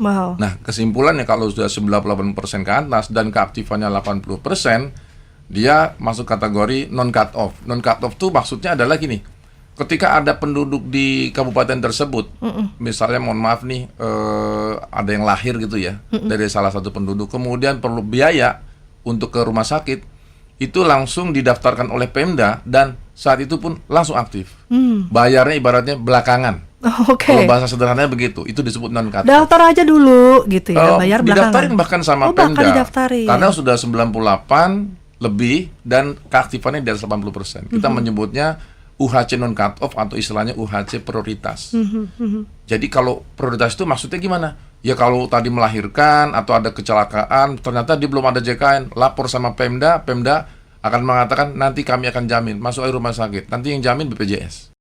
Wow. Nah, kesimpulannya kalau sudah 98% ke atas dan keaktifannya 80%, dia masuk kategori non-cut off. Non-cut off itu maksudnya adalah gini, ketika ada penduduk di kabupaten tersebut, misalnya mohon maaf nih, ada yang lahir gitu ya, dari salah satu penduduk, kemudian perlu biaya untuk ke rumah sakit, itu langsung didaftarkan oleh Pemda dan saat itu pun langsung aktif. Bayarnya ibaratnya belakangan. Kalau bahasa sederhananya begitu, itu disebut non-cut off. Daftar aja dulu gitu ya, bayar belakangan. Didaftarin bahkan sama Pemda. Karena sudah 98 lebih dan keaktifannya di atas 80%. Kita menyebutnya UHC non-cut off atau istilahnya UHC prioritas. Jadi kalau prioritas itu maksudnya gimana? Ya kalau tadi melahirkan atau ada kecelakaan, ternyata dia belum ada JKN, lapor sama Pemda, Pemda akan mengatakan nanti kami akan jamin, masuk aja rumah sakit. Nanti yang jamin BPJS.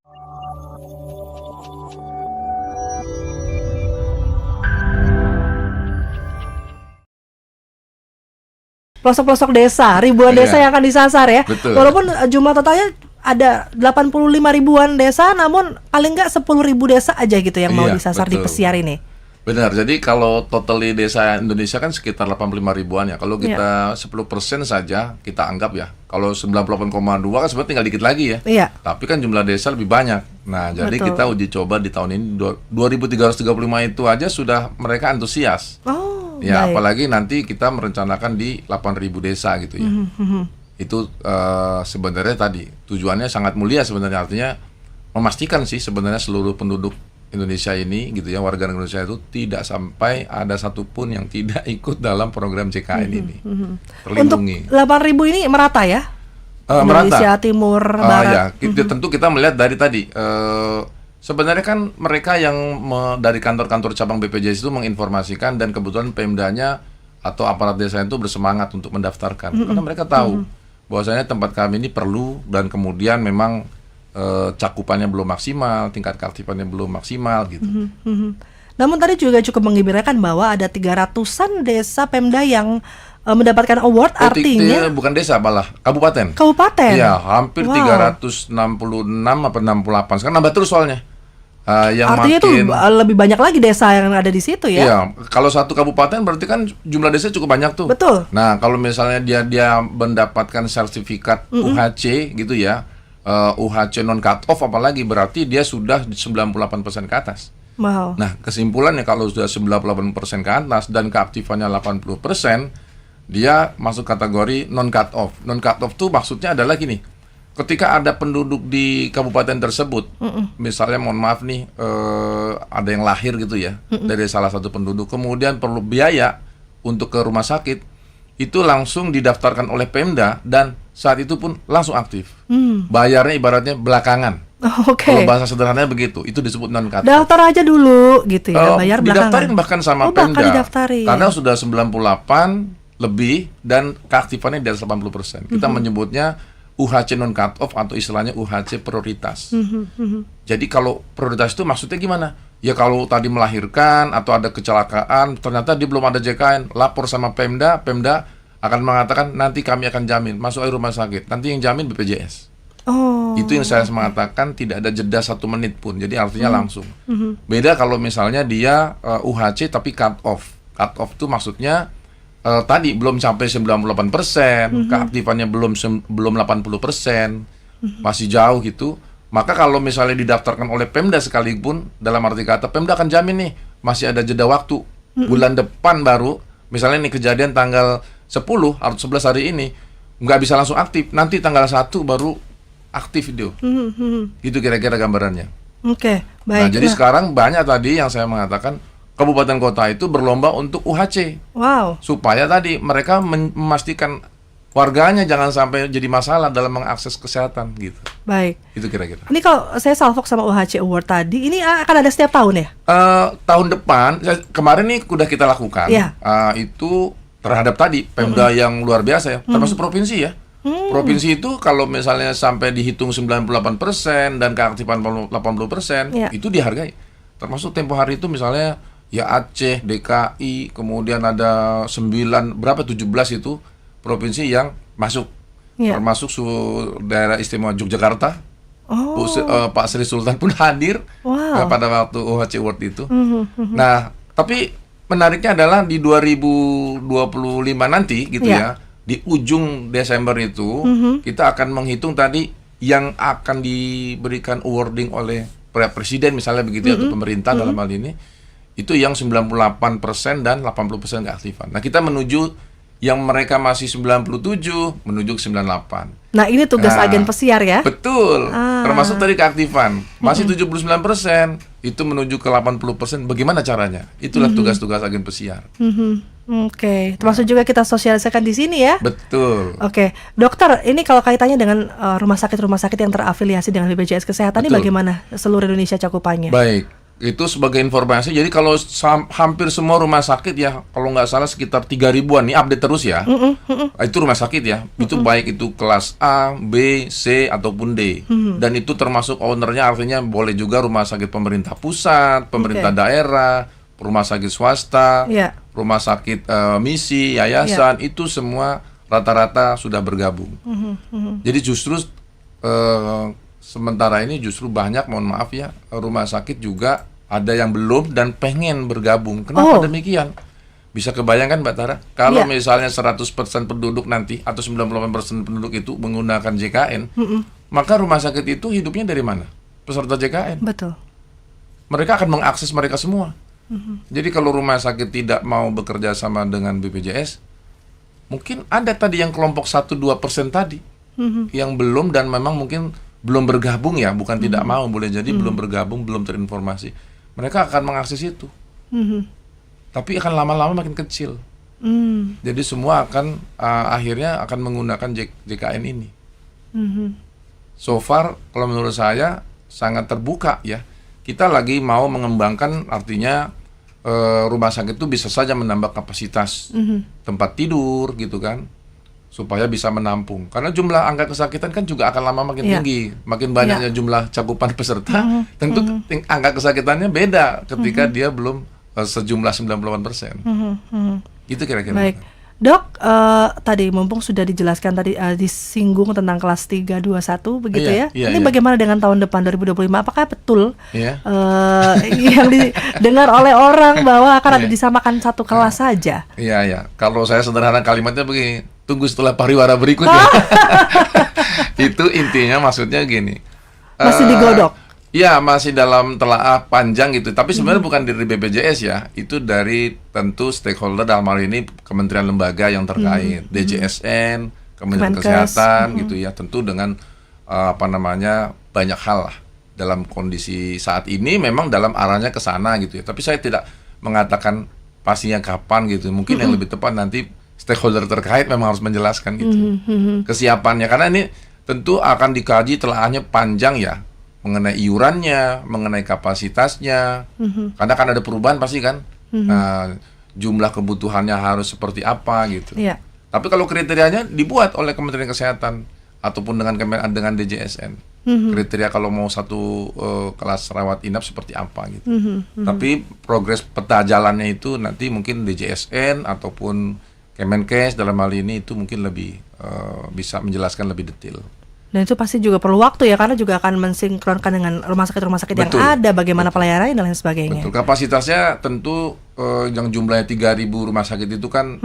Pelosok-pelosok desa, ribuan desa yang akan disasar ya. Betul. Walaupun jumlah totalnya ada 85 ribuan desa, namun paling nggak 10.000 desa aja gitu yang mau disasar di pesiar ini. Benar, jadi kalau totally desa Indonesia kan sekitar 85 ribuan ya. Kalau kita 10% saja kita anggap ya. Kalau 98,2 kan sebenarnya tinggal dikit lagi ya. Tapi kan jumlah desa lebih banyak. Nah, jadi kita uji coba di tahun ini 2.335 itu aja sudah mereka antusias. Ya, baik. Apalagi nanti kita merencanakan di 8.000 desa gitu ya. Itu sebenarnya tadi tujuannya sangat mulia sebenarnya, artinya memastikan sih sebenarnya seluruh penduduk Indonesia ini gitu ya, warga negara Indonesia itu tidak sampai ada satupun yang tidak ikut dalam program JKN ini. Terlindungi. Untuk 8.000 ini merata ya? Indonesia merata. Timur, Barat. Ya, tentu kita melihat dari tadi. Sebenarnya kan mereka yang dari kantor-kantor cabang BPJS itu menginformasikan dan kebetulan Pemdanya atau aparat desa itu bersemangat untuk mendaftarkan karena mereka tahu bahwasanya tempat kami ini perlu dan kemudian memang cakupannya belum maksimal, tingkat keaktifannya belum maksimal gitu. Namun tadi juga cukup menggembirakan bahwa ada 300-an desa Pemda yang mendapatkan award, artinya bukan desa malah kabupaten. Iya, hampir 366 apa 68. Sekarang nambah terus soalnya. Yang artinya itu lebih banyak lagi desa yang ada di situ ya. Iya, kalau satu kabupaten berarti kan jumlah desa cukup banyak tuh. Betul. Nah, kalau misalnya dia mendapatkan sertifikat UHC gitu ya, UHC non cut off apalagi berarti dia sudah 98% ke atas. Wow. Nah, kesimpulannya kalau sudah 98% ke atas dan keaktifannya 80%, dia masuk kategori non cut off. Non cut off tuh maksudnya adalah gini. Ketika ada penduduk di kabupaten tersebut, misalnya mohon maaf nih, ada yang lahir gitu ya, dari salah satu penduduk, kemudian perlu biaya untuk ke rumah sakit, itu langsung didaftarkan oleh Pemda dan saat itu pun langsung aktif. Bayarnya ibaratnya belakangan. Kalau bahasa sederhananya begitu, itu disebut non-cut off. Daftar aja dulu gitu ya, bayar belakangan. Didaftarin bahkan sama Pemda, karena sudah 98 lebih dan keaktifannya di atas 80%. Kita menyebutnya UHC non-cut off atau istilahnya UHC prioritas. Jadi kalau prioritas itu maksudnya gimana? Ya kalau tadi melahirkan atau ada kecelakaan, ternyata dia belum ada JKN, lapor sama Pemda, Pemda akan mengatakan nanti kami akan jamin, masuk aja rumah sakit. Nanti yang jamin BPJS. Itu yang saya mengatakan tidak ada jeda 1 menit pun, jadi artinya langsung. Beda kalau misalnya dia UHC tapi cut off. Cut off itu maksudnya tadi belum sampai 98%, keaktifannya belum 80%, masih jauh gitu. Maka kalau misalnya didaftarkan oleh Pemda sekalipun, dalam arti kata Pemda akan jamin nih, masih ada jeda waktu. Bulan depan baru, misalnya nih kejadian tanggal 10 atau 11 hari ini, nggak bisa langsung aktif. Nanti tanggal 1 baru aktif itu. Gitu kira-kira gambarannya. Oke, baik. Nah, jadi sekarang banyak tadi yang saya mengatakan, kabupaten kota itu berlomba untuk UHC. Wow. Supaya tadi mereka memastikan warganya jangan sampai jadi masalah dalam mengakses kesehatan gitu. Baik. Itu kira-kira. Ini kalau saya salvok sama UHC Award tadi, ini akan ada setiap tahun ya? Tahun depan, kemarin nih udah kita lakukan. Itu terhadap tadi Pemda yang luar biasa ya, termasuk provinsi ya. Provinsi itu kalau misalnya sampai dihitung 98% dan keaktifan 80%, itu dihargai. Termasuk tempo hari itu misalnya ya Aceh, DKI, kemudian ada 17 itu provinsi yang masuk, termasuk daerah istimewa Yogyakarta. Pak Sri Sultan pun hadir pada waktu UHC Award itu. Nah, tapi menariknya adalah di 2025 nanti gitu ya, di ujung Desember itu kita akan menghitung tadi yang akan diberikan awarding oleh Presiden misalnya begitu ya, atau pemerintah dalam hal ini, itu yang 98% dan 80% keaktifan. Nah, kita menuju yang mereka masih 97 menuju ke 98. Nah, ini tugas agen pesiar ya? Betul. Termasuk tadi keaktifan. Masih 79%, itu menuju ke 80%. Bagaimana caranya? Itulah tugas-tugas agen pesiar. Oke, termasuk juga kita sosialisasikan di sini ya? Betul. Oke, dokter, ini kalau kaitannya dengan rumah sakit yang terafiliasi dengan BPJS Kesehatan, ini bagaimana seluruh Indonesia cakupannya? Baik. Itu sebagai informasi, jadi kalau hampir semua rumah sakit ya, kalau nggak salah sekitar 3.000-an, nih update terus ya, itu rumah sakit ya, itu baik itu kelas A, B, C, ataupun D, dan itu termasuk ownernya, artinya boleh juga rumah sakit pemerintah pusat, pemerintah daerah, rumah sakit swasta, rumah sakit misi, yayasan, itu semua rata-rata sudah bergabung. Jadi justru sementara ini justru banyak, mohon maaf ya, rumah sakit juga ada yang belum dan pengen bergabung. Kenapa demikian? Bisa kebayangkan Mbak Tara, kalau misalnya 100% penduduk nanti atau 98% penduduk itu menggunakan JKN, maka rumah sakit itu hidupnya dari mana? Peserta JKN. Betul. Mereka akan mengakses mereka semua. Jadi kalau rumah sakit tidak mau bekerja sama dengan BPJS, mungkin ada tadi yang kelompok 1-2% tadi yang belum dan memang mungkin belum bergabung ya, bukan tidak mau, boleh jadi belum bergabung, belum terinformasi. Mereka akan mengakses itu, tapi akan lama-lama makin kecil. Jadi semua akan akhirnya akan menggunakan JKN ini. So far, kalau menurut saya sangat terbuka ya. Kita lagi mau mengembangkan, artinya rumah sakit itu bisa saja menambah kapasitas tempat tidur gitu kan, supaya bisa menampung. Karena jumlah angka kesakitan kan juga akan lama makin tinggi. Makin banyaknya jumlah cakupan peserta, tentu angka kesakitannya beda ketika dia belum sejumlah 98%. Itu kira-kira. Baik. Dok, tadi mumpung sudah dijelaskan tadi, disinggung tentang kelas 321 begitu ya. Ini bagaimana dengan tahun depan 2025? Apakah betul yang didengar oleh orang bahwa akan ada disamakan satu kelas saja? Iya. Kalau saya sederhana kalimatnya begini, tunggu setelah pariwara berikutnya. Itu intinya, maksudnya gini. Masih digodok? Ya, masih dalam telaah panjang gitu. Tapi sebenarnya bukan dari BPJS ya. Itu dari tentu stakeholder, dalam hal ini kementerian lembaga yang terkait, DJSN, Kementerian Kesehatan gitu ya. Tentu dengan banyak hal lah. Dalam kondisi saat ini memang dalam arahnya ke sana gitu ya. Tapi saya tidak mengatakan pastinya kapan gitu. Mungkin yang lebih tepat nanti stakeholder terkait memang harus menjelaskan gitu kesiapannya, karena ini tentu akan dikaji telaahnya panjang ya, mengenai iurannya, mengenai kapasitasnya, karena kan ada perubahan pasti kan, jumlah kebutuhannya harus seperti apa gitu. Tapi kalau kriterianya dibuat oleh Kementerian Kesehatan ataupun dengan DJSN, kriteria kalau mau satu kelas rawat inap seperti apa gitu. Tapi progres peta jalannya itu nanti mungkin DJSN ataupun Kemenkes dalam hal ini itu mungkin lebih bisa menjelaskan lebih detail. Dan itu pasti juga perlu waktu ya, karena juga akan mensinkronkan dengan rumah sakit yang ada, bagaimana pelayanannya dan lain sebagainya. Betul, kapasitasnya tentu yang jumlahnya 3.000 rumah sakit itu kan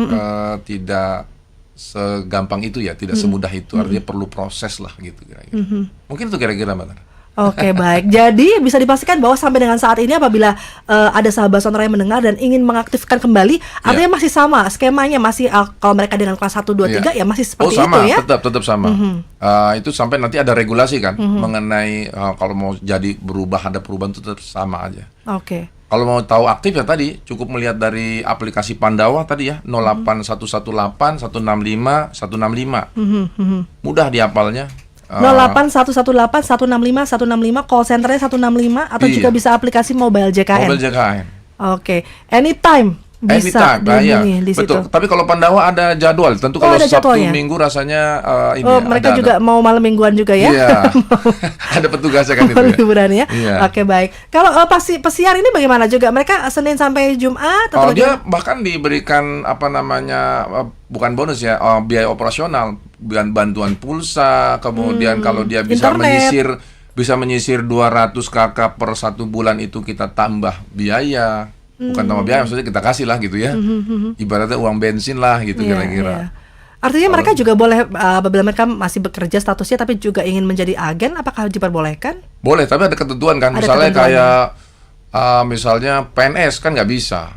tidak segampang itu ya, tidak semudah itu, artinya perlu proses lah gitu kira-kira. Mungkin itu kira-kira Mbak Tara. Oke, baik. Jadi bisa dipastikan bahwa sampai dengan saat ini apabila ada sahabat sonora yang mendengar dan ingin mengaktifkan kembali, artinya masih sama skemanya, masih kalau mereka dengan kelas 1, 2, 3 ya masih seperti sama, itu ya? Tetap sama. Itu sampai nanti ada regulasi kan mengenai kalau mau jadi berubah, ada perubahan itu tetap sama aja. Oke. Kalau mau tahu aktif ya tadi cukup melihat dari aplikasi Pandawa tadi ya, 08118 165 165. Mudah dihafalnya. 08118 165 165, call centernya 165, atau juga bisa aplikasi mobile JKN. Mobile JKN. Oke, anytime bisa dihubungi di situ. Betul. Tapi kalau Pandawa ada jadwal. Tentu kalau Sabtu Minggu rasanya ini. Mereka juga mau malam mingguan juga ya? Iya. Ada petugasnya kan itu. Liburan ya. Iya. Oke, baik. Kalau pesiar ini bagaimana juga? Mereka Senin sampai Jumat atau dia bahkan diberikan bukan bonus ya, biaya operasional, bantuan pulsa, kemudian kalau dia bisa menyisir 200 KK per 1 bulan itu kita tambah biaya. Bukan tambah biaya, maksudnya kita kasih lah gitu ya. Ibaratnya uang bensin lah gitu kira-kira. Artinya mereka juga boleh, apabila mereka masih bekerja statusnya tapi juga ingin menjadi agen, apakah diperbolehkan? Boleh, tapi ada ketentuan kan. Misalnya kayak misalnya PNS kan nggak bisa.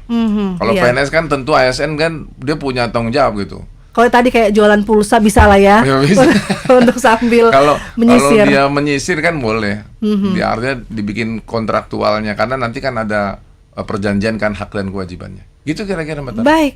Kalau PNS kan tentu ASN kan dia punya tanggung jawab gitu. Kalau tadi kayak jualan pulsa bisa lah ya, bisa. untuk sambil menyisir. Kalau dia menyisir kan boleh. Dia artinya dibikin kontraktualnya, karena nanti kan ada perjanjian kan hak dan kewajibannya. Gitu kira-kira Mbak Tara. Baik.